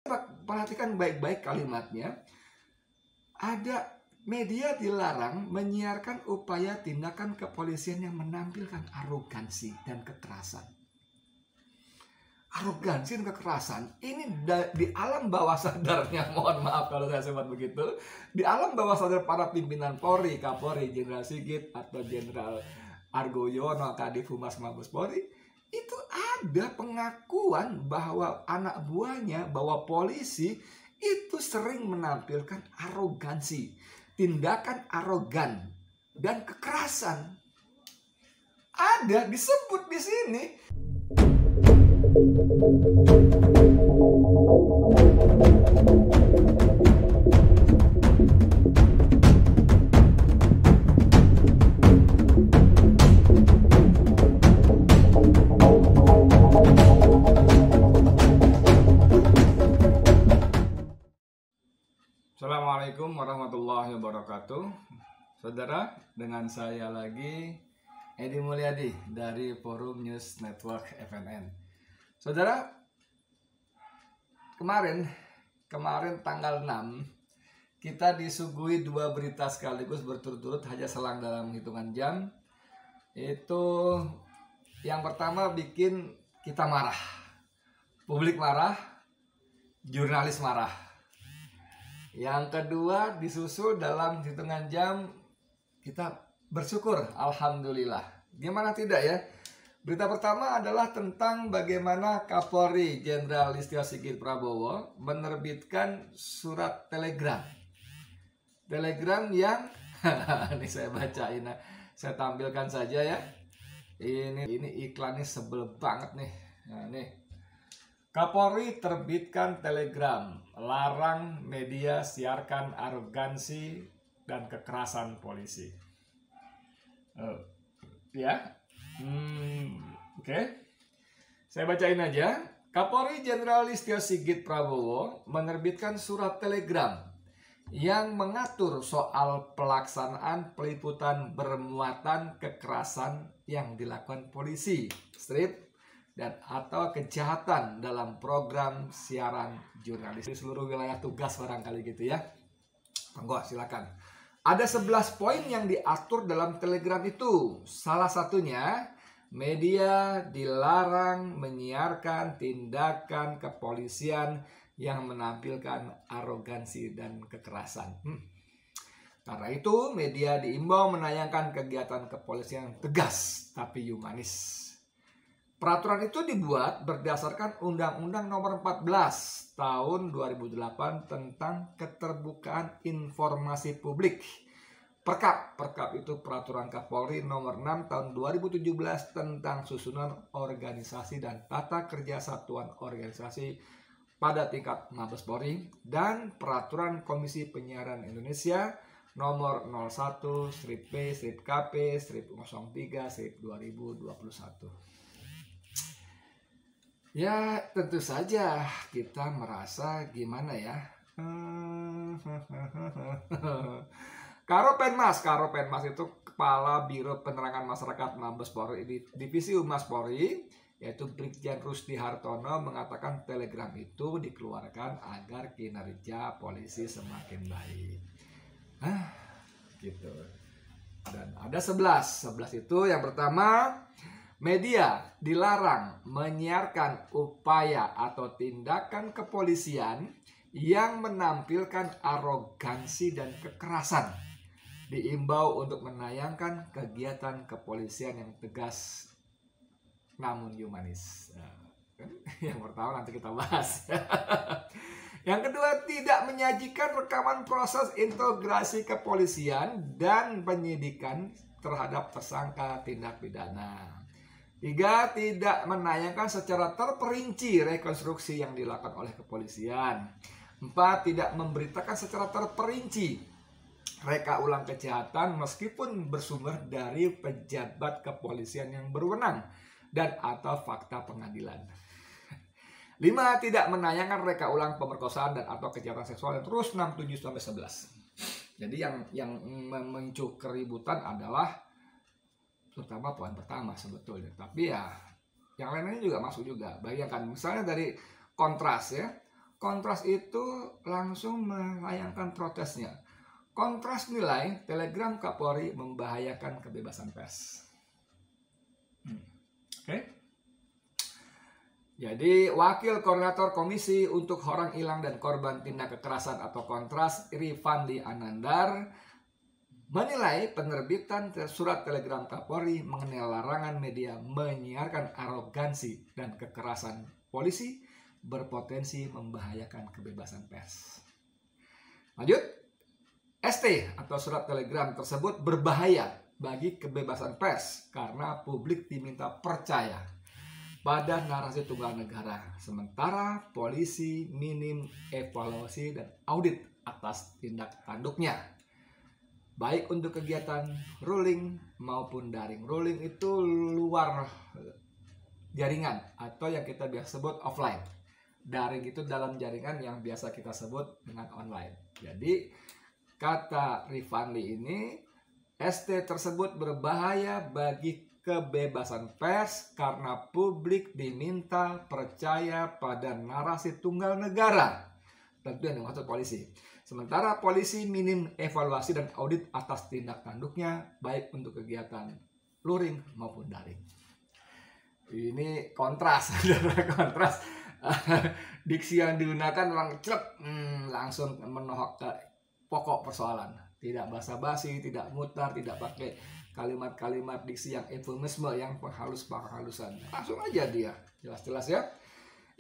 Perhatikan baik-baik kalimatnya. Ada media dilarang menyiarkan upaya tindakan kepolisian yang menampilkan arogansi dan kekerasan. Arogansi dan kekerasan ini di alam bawah sadarnya, mohon maaf kalau saya sebut begitu, di alam bawah sadar para pimpinan Polri, Kapolri, Jenderal Sigit atau Jenderal Argo Yono, Kadif Humas Mabes Polri, itu ada pengakuan bahwa anak buahnya, bahwa polisi itu sering menampilkan arogansi, tindakan arogan dan kekerasan. Ada disebut di sini. Assalamualaikum warahmatullahi wabarakatuh. Saudara, dengan saya lagi Edi Mulyadi dari Forum News Network FNN. Saudara, kemarin tanggal 6 kita disuguhi dua berita sekaligus berturut-turut hanya selang dalam hitungan jam. Itu yang pertama bikin kita marah, publik marah, jurnalis marah. Yang kedua disusul dalam hitungan jam kita bersyukur, alhamdulillah. Gimana tidak ya? Berita pertama adalah tentang bagaimana Kapolri Jenderal Listio Sigit Prabowo menerbitkan surat telegram. Telegram yang ini saya bacain, saya tampilkan saja ya. Ini iklannya sebel banget nih. Nah, nih. Kapolri terbitkan telegram, larang media siarkan arogansi dan kekerasan polisi. Oke. Saya bacain aja. Kapolri Jenderal Listio Sigit Prabowo menerbitkan surat telegram yang mengatur soal pelaksanaan peliputan bermuatan kekerasan yang dilakukan polisi, strip, dan atau kejahatan dalam program siaran jurnalis di seluruh wilayah tugas barangkali gitu ya. Monggo silakan. Ada 11 poin yang diatur dalam telegram itu. Salah satunya, media dilarang menyiarkan tindakan kepolisian yang menampilkan arogansi dan kekerasan. Karena itu, media diimbau menayangkan kegiatan kepolisian yang tegas tapi humanis. Peraturan itu dibuat berdasarkan Undang-Undang Nomor 14 Tahun 2008 tentang Keterbukaan Informasi Publik. Perkap itu Peraturan Kapolri Nomor 6 Tahun 2017 tentang susunan organisasi dan tata kerja satuan organisasi pada tingkat Mabes Polri, dan Peraturan Komisi Penyiaran Indonesia Nomor 01/P/KP/03/2021. Ya, tentu saja kita merasa gimana ya. Karopenmas itu Kepala Biro Penerangan Masyarakat Mabes Polri di Divisi Humas Polri, yaitu Brigjen Rusdi Hartono, mengatakan telegram itu dikeluarkan agar kinerja polisi semakin baik. Gitu. Dan ada 11 itu yang pertama, media dilarang menyiarkan upaya atau tindakan kepolisian yang menampilkan arogansi dan kekerasan. Diimbau untuk menayangkan kegiatan kepolisian yang tegas namun humanis. Yang pertama nanti kita bahas. Yang kedua, tidak menyajikan rekaman proses integrasi kepolisian dan penyidikan terhadap tersangka tindak pidana. 3. Tidak menayangkan secara terperinci rekonstruksi yang dilakukan oleh kepolisian. 4. Tidak memberitakan secara terperinci reka ulang kejahatan meskipun bersumber dari pejabat kepolisian yang berwenang dan atau fakta pengadilan. 5. Tidak menayangkan reka ulang pemerkosaan dan atau kejahatan seksual yang terus 6, 7, sampai 11. Jadi yang memicu keributan adalah terutama poin pertama sebetulnya, tapi ya yang lainnya juga masuk juga. Bayangkan misalnya dari Kontras ya, Kontras itu langsung melayangkan protesnya. Kontras nilai telegram Kapolri membahayakan kebebasan pers. Oke. Jadi Wakil Koordinator Komisi untuk Orang Hilang dan Korban Tindak Kekerasan atau Kontras, Rifandi Anandar, menilai penerbitan surat telegram Kapolri mengenai larangan media menyiarkan arogansi dan kekerasan polisi berpotensi membahayakan kebebasan pers. Lanjut, ST atau surat telegram tersebut berbahaya bagi kebebasan pers karena publik diminta percaya pada narasi tunggal negara, sementara polisi minim evaluasi dan audit atas tindak tanduknya, baik untuk kegiatan ruling maupun daring. Ruling itu luar jaringan atau yang kita biasa sebut offline. Daring itu dalam jaringan yang biasa kita sebut dengan online. Jadi kata Rifandi ini, ST tersebut berbahaya bagi kebebasan pers karena publik diminta percaya pada narasi tunggal negara. Tentu yang dimaksud polisi. Sementara polisi minim evaluasi dan audit atas tindak tanduknya, baik untuk kegiatan luring maupun daring. Ini kontras, kontras. Diksi yang digunakan memang langsung menohok ke pokok persoalan. Tidak basa-basi, tidak mutar, tidak pakai kalimat-kalimat diksi yang eufemisme, yang penghalus-penghalusan. Langsung aja dia, jelas-jelas ya.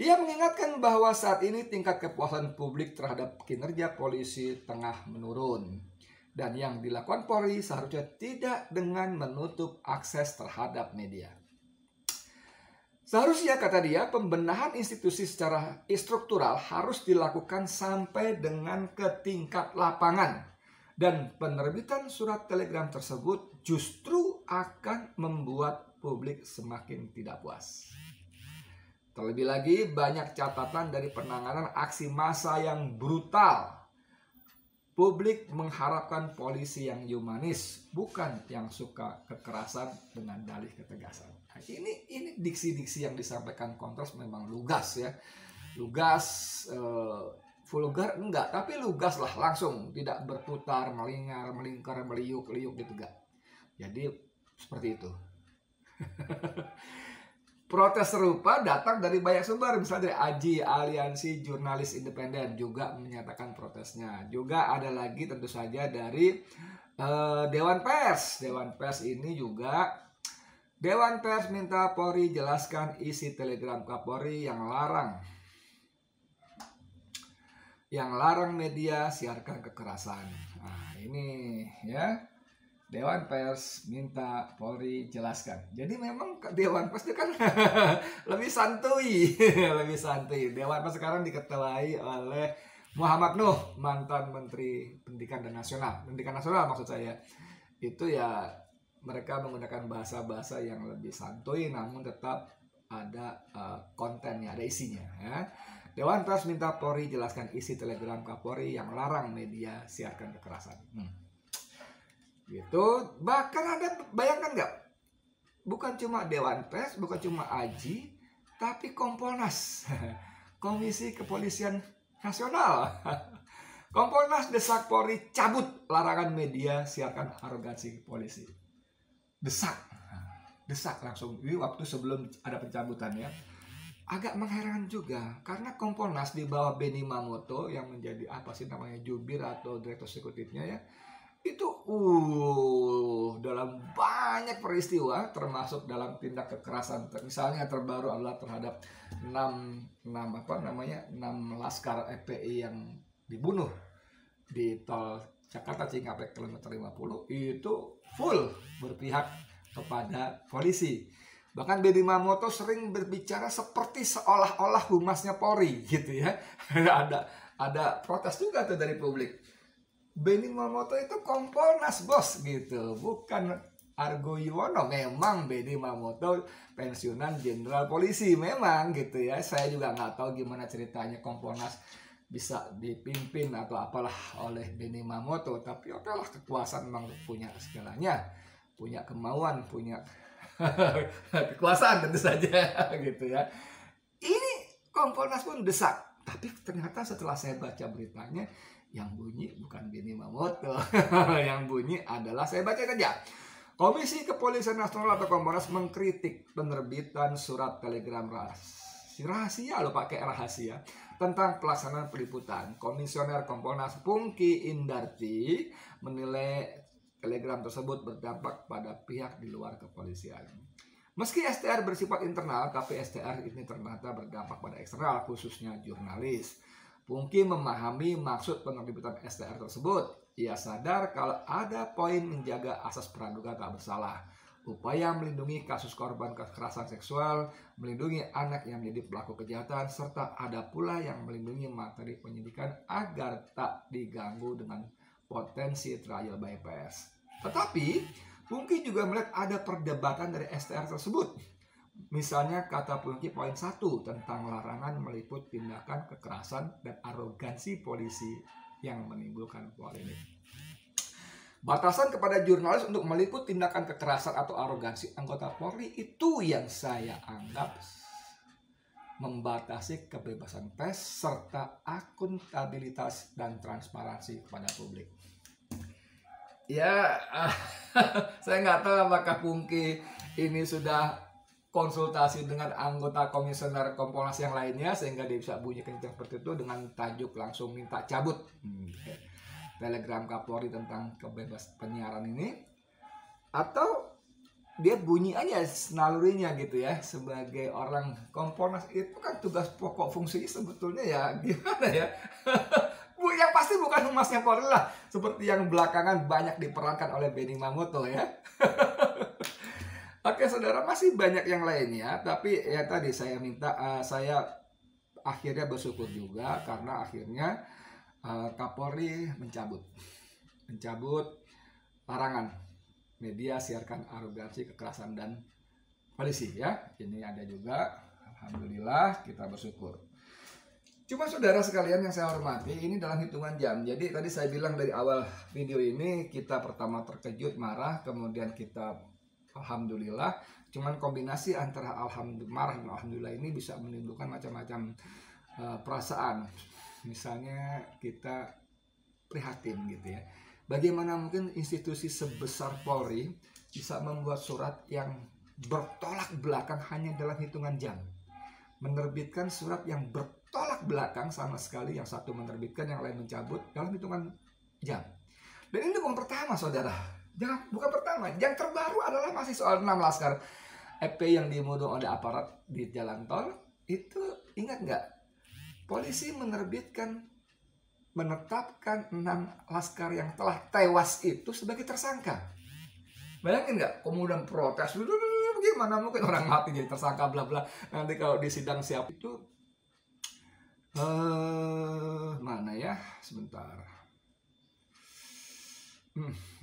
Ia mengingatkan bahwa saat ini tingkat kepuasan publik terhadap kinerja polisi tengah menurun. Dan yang dilakukan Polri seharusnya tidak dengan menutup akses terhadap media. Seharusnya, kata dia, pembenahan institusi secara struktural harus dilakukan sampai dengan ke tingkat lapangan. Dan penerbitan surat telegram tersebut justru akan membuat publik semakin tidak puas. Terlebih lagi, banyak catatan dari penanganan aksi massa yang brutal. Publik mengharapkan polisi yang humanis, bukan yang suka kekerasan dengan dalih ketegasan. Nah, ini diksi-diksi yang disampaikan Kontras memang lugas ya. Lugas, vulgar enggak, tapi lugas lah, langsung, tidak berputar, melingar, melingkar, meliuk-liuk gitu enggak. Jadi seperti itu. Protes serupa datang dari banyak sumber, misalnya dari AJI, Aliansi Jurnalis Independen, juga menyatakan protesnya. Juga ada lagi tentu saja dari Dewan Pers. Dewan Pers ini juga, Dewan Pers minta Polri jelaskan isi telegram Kapolri yang larang media siarkan kekerasan. Nah ini ya, Dewan Pers minta Polri jelaskan. Jadi memang Dewan Pers itu kan lebih santuy, lebih santuy. Dewan Pers sekarang diketuai oleh Muhammad Nuh, mantan Menteri Pendidikan Nasional maksud saya. Itu ya, mereka menggunakan bahasa-bahasa yang lebih santuy, namun tetap ada kontennya, ada isinya. Ya. Dewan Pers minta Polri jelaskan isi telegram Kapolri yang larang media siarkan kekerasan. Gitu. Bahkan ada, bayangkan nggak? Bukan cuma Dewan Pers, bukan cuma AJI, tapi Kompolnas, Komisi Kepolisian Nasional. Kompolnas desak Polri cabut larangan media siarkan arogansi polisi. Desak langsung. Ini waktu sebelum ada pencabutan ya. Agak mengherankan juga karena Kompolnas di bawah Benny Mamoto yang menjadi apa sih namanya, jubir atau direktur eksekutifnya ya. Itu dalam banyak peristiwa, termasuk dalam tindak kekerasan, misalnya terbaru adalah terhadap 6 laskar FPI yang dibunuh di tol Jakarta Cikampek kilometer 50, itu full berpihak kepada polisi. Bahkan Benny Mamoto sering berbicara seperti seolah-olah humasnya Polri gitu ya. Ada protes juga tuh dari publik. Benny Mamoto itu Kompolnas bos gitu, bukan Argo Yuwono. Memang Benny Mamoto pensiunan jenderal polisi memang gitu ya. Saya juga nggak tahu gimana ceritanya Kompolnas bisa dipimpin atau apalah oleh Benny Mamoto, tapi oke lah, kekuasaan memang punya segalanya, punya kemauan, punya kekuasaan tentu saja gitu ya. Ini Kompolnas pun desak, Tapi ternyata setelah saya baca beritanya, yang bunyi bukan Benny Mamoto. Yang bunyi adalah, saya baca aja. Komisi Kepolisian Nasional atau Kompolnas mengkritik penerbitan surat telegram rahasia lo pakai rahasia tentang pelaksanaan peliputan. Komisioner Kompolnas Pungki Indarti menilai telegram tersebut berdampak pada pihak di luar kepolisian. Meski STR bersifat internal, tapi STR ini ternyata berdampak pada eksternal, khususnya jurnalis. Pungki memahami maksud penerbitan STR tersebut. Ia sadar kalau ada poin menjaga asas praduga tak bersalah, upaya melindungi kasus korban kekerasan seksual, melindungi anak yang menjadi pelaku kejahatan, serta ada pula yang melindungi materi penyidikan agar tak diganggu dengan potensi trial by fire. Tetapi Pungki juga melihat ada perdebatan dari STR tersebut. Misalnya kata Pungki poin 1 tentang larangan meliput tindakan kekerasan dan arogansi polisi yang menimbulkan polemik. Batasan kepada jurnalis untuk meliput tindakan kekerasan atau arogansi anggota Polri itu yang saya anggap membatasi kebebasan pers serta akuntabilitas dan transparansi kepada publik. Ya, saya nggak tahu apakah Pungki ini sudah konsultasi dengan anggota komisioner Kompolnas yang lainnya sehingga dia bisa bunyi kencang seperti itu dengan tajuk langsung minta cabut telegram Kapolri tentang kebebasan penyiaran ini, atau dia bunyi aja nalurinya gitu ya. Sebagai orang Kompolnas itu kan tugas pokok fungsinya sebetulnya ya gimana ya. Yang pasti bukan humasnya Polri lah, seperti yang belakangan banyak diperankan oleh Benny Mamoto ya. Oke saudara, masih banyak yang lainnya, tapi ya tadi saya minta, saya akhirnya bersyukur juga karena akhirnya Kapolri mencabut larangan media siarkan arogansi, kekerasan dan polisi ya. Ini ada juga, alhamdulillah kita bersyukur. Cuma saudara sekalian yang saya hormati, ini dalam hitungan jam. Jadi tadi saya bilang dari awal video ini, kita pertama terkejut, marah, kemudian kita alhamdulillah. Cuman kombinasi antara marah dan alhamdulillah ini bisa menimbulkan macam-macam perasaan. Misalnya kita prihatin gitu ya. Bagaimana mungkin institusi sebesar Polri bisa membuat surat yang bertolak belakang hanya dalam hitungan jam. Menerbitkan surat yang bertolak belakang sama sekali, yang satu menerbitkan, yang lain mencabut dalam hitungan jam. Dan ini bukan pertama saudara, bukan pertama. Yang terbaru adalah masih soal 6 laskar FPI yang dimudung oleh aparat di jalan tol. Itu ingat nggak? Polisi menetapkan 6 laskar yang telah tewas itu sebagai tersangka. Bayangin nggak? Kemudian protes, gimana mungkin orang mati jadi tersangka bla bla. Nanti kalau di sidang siap itu mana ya? Sebentar.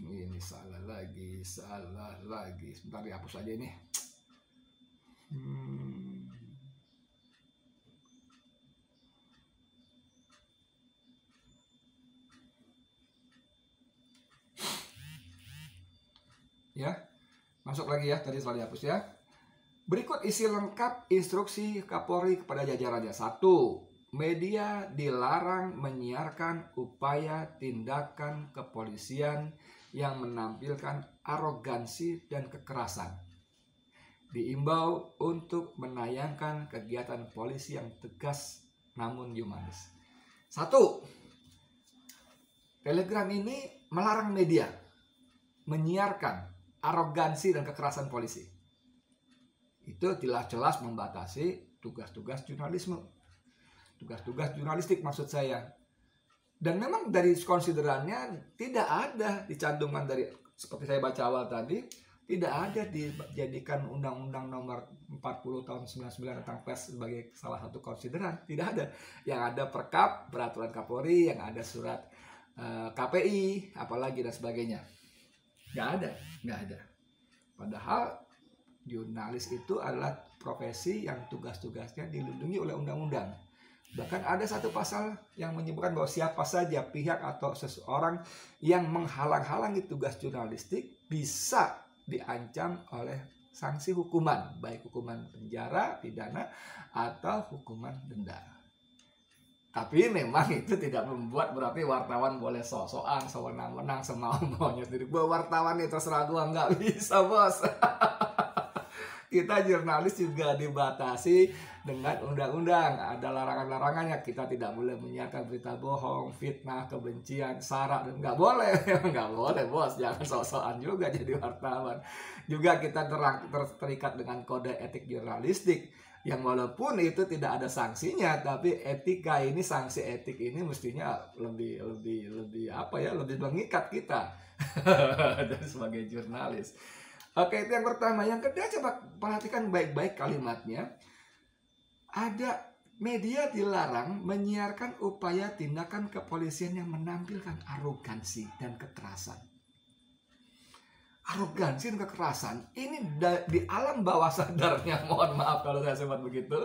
Ini salah lagi. Sebentar dihapus aja ini. Ya, masuk lagi ya, tadi telah dihapus ya. Berikut isi lengkap instruksi Kapolri kepada jajarannya. 1. Media dilarang menyiarkan upaya tindakan kepolisian yang menampilkan arogansi dan kekerasan. Diimbau untuk menayangkan kegiatan polisi yang tegas namun humanis. 1. Telegram ini melarang media menyiarkan arogansi dan kekerasan polisi. Itu jelas-jelas membatasi tugas-tugas jurnalisme. Tugas-tugas jurnalistik maksud saya. Dan memang dari konsiderannya tidak ada dicantumkan dari, seperti saya baca awal tadi, tidak ada dijadikan Undang-Undang Nomor 40 Tahun 99 tentang pers sebagai salah satu konsideran. Tidak ada. Yang ada Perkap, Peraturan Kapolri, yang ada surat KPI, apalagi dan sebagainya. Nggak ada. Padahal jurnalis itu adalah profesi yang tugas-tugasnya dilindungi oleh undang-undang. Bahkan ada satu pasal yang menyebutkan bahwa siapa saja pihak atau seseorang yang menghalang-halangi tugas jurnalistik bisa diancam oleh sanksi hukuman, baik hukuman penjara, pidana, atau hukuman denda. Tapi memang itu tidak membuat berarti wartawan boleh sok-sokan, sewenang-wenang, semau-maunya sendiri. Bahwa wartawan itu terserah gua, nggak bisa, bos. Kita jurnalis juga dibatasi dengan undang-undang. Ada larangan-larangannya. Kita tidak boleh menyiarkan berita bohong, fitnah, kebencian, sara, dan nggak boleh. Nggak boleh, bos. Jangan sok-sokan juga jadi wartawan. Juga kita terikat dengan kode etik jurnalistik, yang walaupun itu tidak ada sanksinya, tapi etika ini, sanksi etik ini mestinya lebih apa ya, lebih mengikat kita dan sebagai jurnalis. Oke, itu yang pertama. Yang kedua, coba perhatikan baik-baik kalimatnya. Ada media dilarang menyiarkan upaya tindakan kepolisian yang menampilkan arogansi dan kekerasan. Arogansi dan kekerasan ini di alam bawah sadarnya, mohon maaf kalau saya sebut begitu,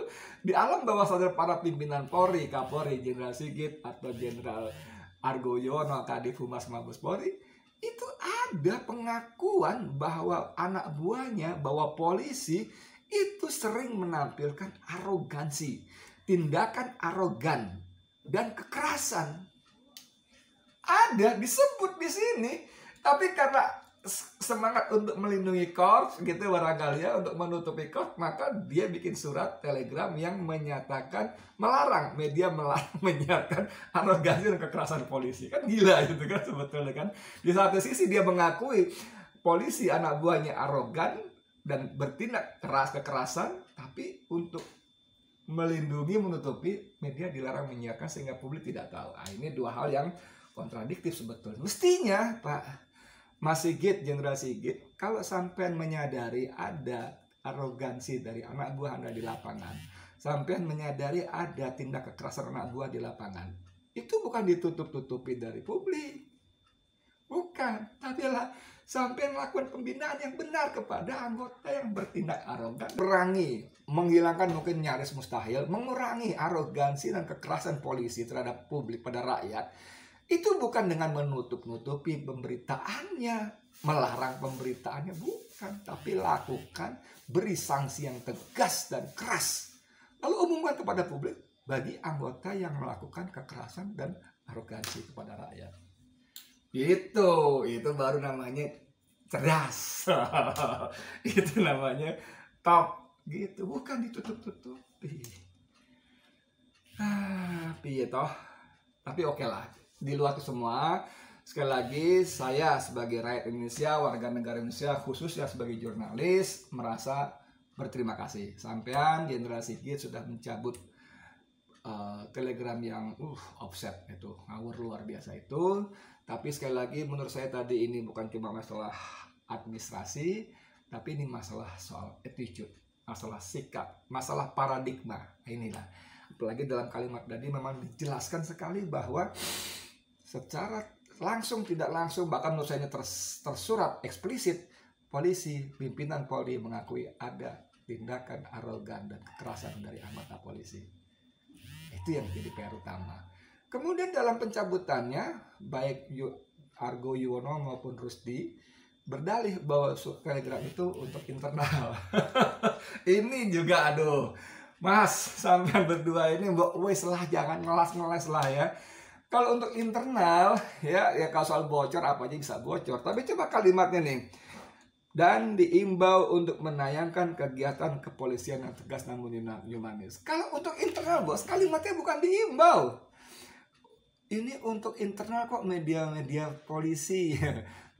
di alam bawah sadar para pimpinan Polri, Kapolri, Jenderal Sigit atau Jenderal Argo Yuwono, Kadif Humas Mabes Polri, itu ada pengakuan bahwa anak buahnya, bahwa polisi itu sering menampilkan arogansi, tindakan arogan dan kekerasan. Ada disebut di sini, tapi karena semangat untuk melindungi korps gitu barangkali ya, untuk menutupi korps, maka dia bikin surat telegram yang menyatakan melarang media menyiarkan arogansi dan kekerasan polisi. Kan gila gitu kan sebetulnya kan. Di satu sisi dia mengakui polisi anak buahnya arogan dan bertindak kekerasan, tapi untuk melindungi, menutupi, media dilarang menyiarkan sehingga publik tidak tahu. Nah, ini dua hal yang kontradiktif sebetulnya. Mestinya Pak Mas Sigit, Jenderal Sigit, kalau sampean menyadari ada arogansi dari anak buah Anda di lapangan, sampean menyadari ada tindak kekerasan anak buah di lapangan, itu bukan ditutup-tutupi dari publik. Bukan, tapi lah sampean melakukan pembinaan yang benar kepada anggota yang bertindak arogan. Merangi, menghilangkan mungkin nyaris mustahil, mengurangi arogansi dan kekerasan polisi terhadap publik pada rakyat. Itu bukan dengan menutup-nutupi pemberitaannya, melarang pemberitaannya, bukan. Tapi lakukan, beri sanksi yang tegas dan keras. Lalu umumkan kepada publik bagi anggota yang melakukan kekerasan dan arogansi kepada rakyat. Itu baru namanya cerdas. Itu namanya top. Gitu, bukan ditutup-tutupi. Piye toh? Tapi oke lah. Di luar itu semua, sekali lagi saya sebagai rakyat Indonesia, warga negara Indonesia, khususnya sebagai jurnalis, merasa berterima kasih. Sampean Jenderal Sigit sudah mencabut telegram yang offset itu, ngawur luar biasa itu. Tapi sekali lagi menurut saya tadi ini bukan cuma masalah administrasi, tapi ini masalah soal attitude, masalah sikap, masalah paradigma. Inilah, apalagi dalam kalimat tadi memang dijelaskan sekali bahwa secara langsung tidak langsung, bahkan menurut saya tersurat eksplisit, polisi, pimpinan Polri mengakui ada tindakan arogan dan kekerasan dari anggota polisi. Itu yang jadi PR utama. Kemudian dalam pencabutannya, baik Argo Yuwono maupun Rusdi berdalih bahwa telegram itu untuk internal. Ini juga aduh, Mas, sampai berdua ini wes lah, jangan ngelas-ngeles lah ya. Kalau untuk internal ya kalau soal bocor apa aja bisa bocor. Tapi coba kalimatnya nih. Dan diimbau untuk menayangkan kegiatan kepolisian yang tegas namun humanis. Kalau untuk internal, bos, kalimatnya bukan diimbau. Ini untuk internal kok, media-media polisi,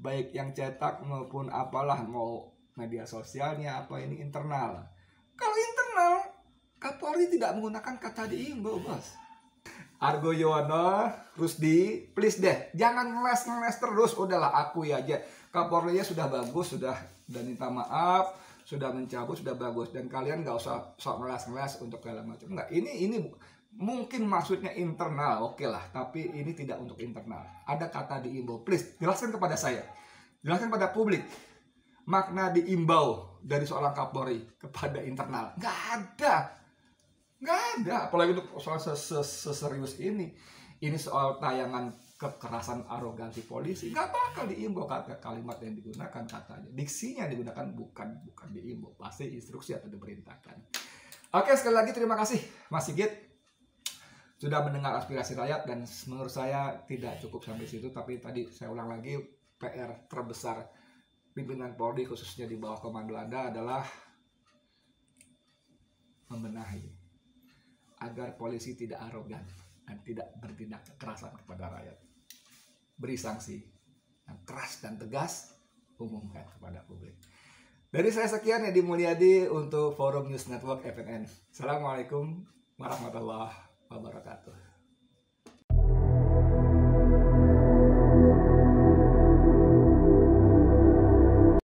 baik yang cetak maupun apalah, mau media sosialnya apa, ini internal. Kalau internal, Kapolri tidak menggunakan kata diimbau, bos. Argo Yuwono, Rusdi, please deh, jangan ngeles terus, udahlah akui aja. Kapolrinya sudah bagus, sudah minta maaf, sudah mencabut, sudah bagus, dan kalian nggak usah sok ngeles untuk segala macam. Enggak, ini mungkin maksudnya internal, oke lah, tapi ini tidak untuk internal. Ada kata diimbau, please jelaskan kepada saya, jelaskan pada publik makna diimbau dari seorang Kapolri kepada internal. Nggak ada, apalagi untuk soal seserius ini soal tayangan kekerasan arogansi polisi, nggak bakal diimbau. Kalimat yang digunakan, katanya diksinya digunakan bukan diimbau, pasti instruksi atau diperintahkan. Oke, sekali lagi terima kasih Mas Sigit sudah mendengar aspirasi rakyat, dan menurut saya tidak cukup sampai situ. Tapi tadi saya ulang lagi, PR terbesar pimpinan Polri khususnya di bawah komando Anda adalah membenahi agar polisi tidak arogan dan tidak bertindak kekerasan kepada rakyat. Beri sanksi yang keras dan tegas, umumkan kepada publik. Dari saya sekian, Edi Mulyadi untuk Forum News Network FNN. Assalamualaikum warahmatullahi wabarakatuh.